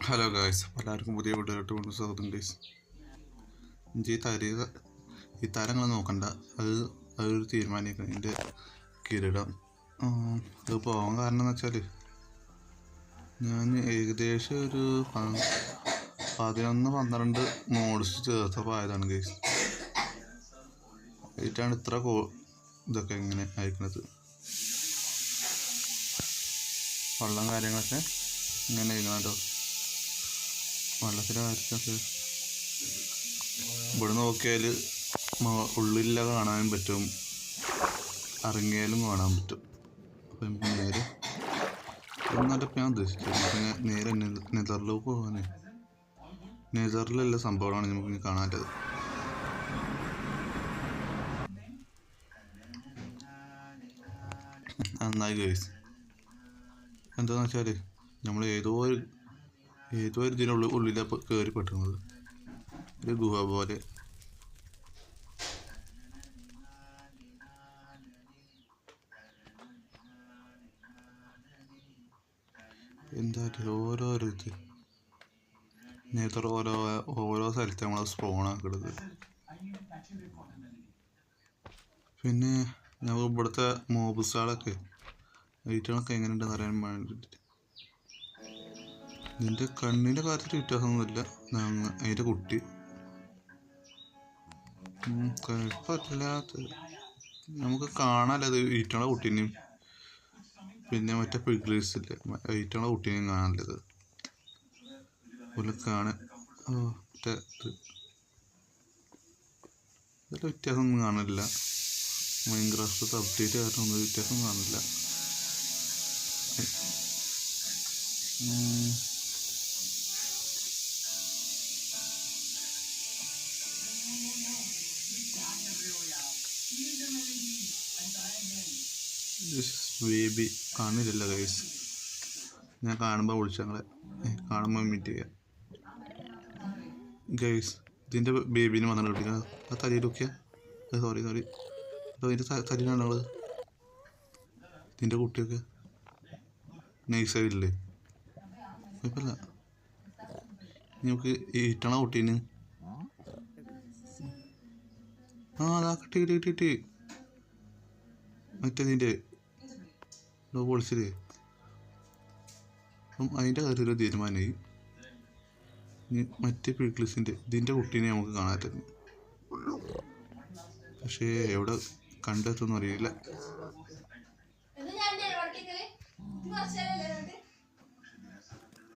Hello guys, എല്ലാവർക്കും പുതിയ വീഡിയോയിലോട്ട് കൊണ്ട് സ്വാഗതം ഗൈസ്. ഈ താരങ്ങൾ നോക്കണ്ട, അതൊരു തീരുമാനിക്കണം. എൻ്റെ കിരീടം അത് പോകാൻ കാരണം എന്ന് വെച്ചാൽ ഞാൻ ഏകദേശം ഒരു 11-12 മോഡ്സ് ചേർത്തപ്പോൾ ആയതാണ് ഗൈസ്. ആയിട്ടാണ് ഇത്ര ഇതൊക്കെ ഇങ്ങനെ അയക്കുന്നത്. വെള്ളം കാര്യങ്ങളൊക്കെ ഇങ്ങനെ ഇരിക്കണോ, വെള്ളത്തിൻ്റെ കാര്യത്തൊക്കെ ഇവിടെ നോക്കിയാൽ ഉള്ളില്ല കാണാനും പറ്റും, ഇറങ്ങിയാലും കാണാൻ പറ്റും. അപ്പം നമുക്ക് നേരെ എന്നിട്ടിപ്പോൾ ഞാൻ ഉദ്ദേശിച്ചത് നേരെ നെതറിലേക്ക് പോകാൻ. നെതറിലുള്ള സംഭവമാണ് നമുക്ക് കാണാനുള്ളത്. നന്നായി ഗൈസ്. എന്താണെന്ന് വെച്ചാൽ നമ്മൾ ഏതോ ഒരു ഇതിനുള്ളിലാണ് കയറി പെട്ടുന്നത്. ഒരു ഗുഹ പോലെ. എന്താ ഓരോരോ ഇത് നേരത്തെ ഓരോ സ്ഥലത്ത് നമ്മളെ സ്പോണാക്കുന്നത്. പിന്നെ നമുക്ക് ഇവിടുത്തെ മോബ്സുകളൊക്കെ ഐറ്റങ്ങളൊക്കെ എങ്ങനെയുണ്ടെന്ന് അറിയാൻ വേണ്ടിയിട്ട്. ഇതിൻ്റെ കണ്ണിൻ്റെ കാര്യത്തിൽ വ്യത്യാസമൊന്നുമില്ല. അതിൻ്റെ കുട്ടി കുഴപ്പമില്ലാത്ത നമുക്ക് കാണാമല്ലോ. അത് ഈറ്റണ കുട്ടീനെയും പിന്നെ മറ്റേ പിഗ്ലീസില്ലേ ഈറ്റണ കുട്ടീനെയും കാണാനുള്ളത് പോലെ കാണാൻ. മറ്റേ ഇതിൽ വ്യത്യാസമൊന്നും കാണില്ല. മൈൻക്രാഫ്റ്റ് അപ്ഡേറ്റ് കാരണം ഒന്നും വ്യത്യാസം കാണില്ല. ബേബി കാണില്ലല്ലോ ഗൈസ്. ഞാൻ കാണുമ്പോൾ വിളിച്ചു ഞങ്ങളെ കാണുമ്പോൾ മീറ്റ് ചെയ്യാം ഗൈസ്. ഇതിൻ്റെ ബേബീനെ വന്നിട്ട് കിട്ടില്ല. ആ തലയിലൊക്കെയാ. സോറി അപ്പോൾ ഇതിൻ്റെ തലയിലാണുള്ളത്. ഇതിൻ്റെ കുട്ടിയൊക്കെ നൈസായില്ലേ? കുഴപ്പമില്ല. നമുക്ക് ഈറ്റണ കുട്ടീന് അതാ കിട്ടി മറ്റേതിൻ്റെ പൊളിച്ചില്ലേ. അപ്പം അതിൻ്റെ കാര്യത്തിൽ തീരുമാനമായി. മറ്റേ പിഗ്ലിസിൻ്റെ ഇതിൻ്റെ കുട്ടീനെ നമുക്ക് കാണാൻ. പക്ഷേ എവിടെ കണ്ടെത്തുമെന്ന് അറിയില്ല.